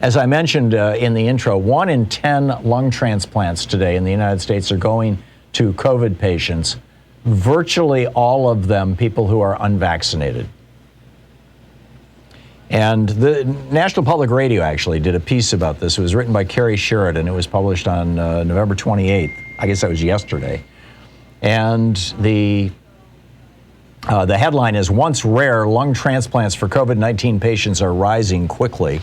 As I mentioned in the intro, 1 in 10 lung transplants today in the United States are going to COVID patients, virtually all of them people who are unvaccinated. And the National Public Radio actually did a piece about this. It was written by Carrie Sheridan. It was published on November 28th. I guess that was yesterday. And the headline is, "Once rare, lung transplants for COVID-19 patients are rising quickly."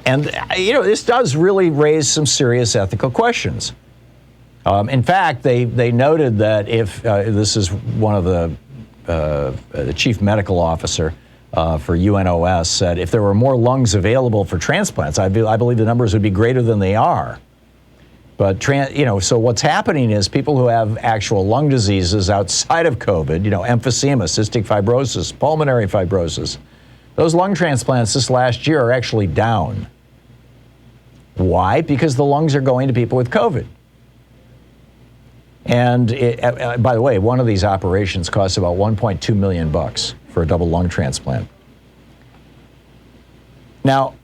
And, this does really raise some serious ethical questions. In fact, they noted that if, this is one of the chief medical officer for UNOS said, if there were more lungs available for transplants, I believe the numbers would be greater than they are. But, so what's happening is people who have actual lung diseases outside of COVID, emphysema, cystic fibrosis, pulmonary fibrosis, those lung transplants this last year are actually down. Why? Because the lungs are going to people with COVID. And by the way, one of these operations costs about $1.2 million for a double lung transplant. Now,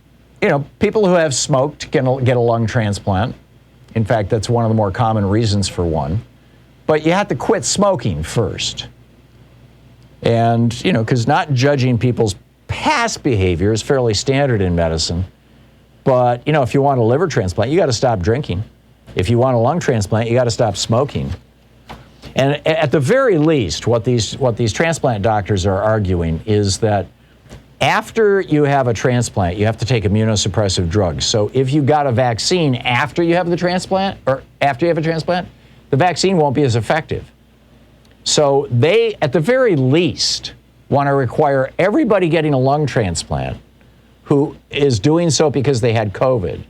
people who have smoked can get a lung transplant. In fact, that's one of the more common reasons for one. But you have to quit smoking first. And, because not judging people's past behavior is fairly standard in medicine. But, if you want a liver transplant, you got to stop drinking. If you want a lung transplant, you got to stop smoking. And at the very least, what these transplant doctors are arguing is that after you have a transplant, you have to take immunosuppressive drugs. So if you got a vaccine after you have the transplant, or after you have a transplant, the vaccine won't be as effective. So they, at the very least, want to require everybody getting a lung transplant who is doing so because they had COVID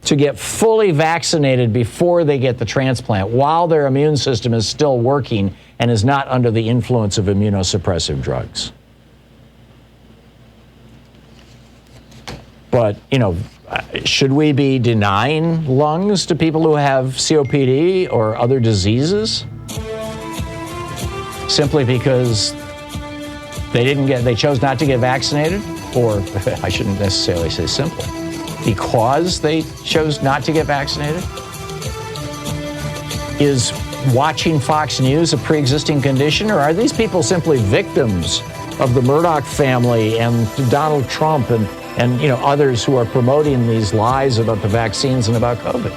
to get fully vaccinated before they get the transplant, while their immune system is still working and is not under the influence of immunosuppressive drugs. But, should we be denying lungs to people who have COPD or other diseases simply because they chose not to get vaccinated? Or I shouldn't necessarily say simply. Because they chose not to get vaccinated? Is watching Fox News a pre-existing condition, or are these people simply victims of the Murdoch family and Donald Trump and others who are promoting these lies about the vaccines and about COVID?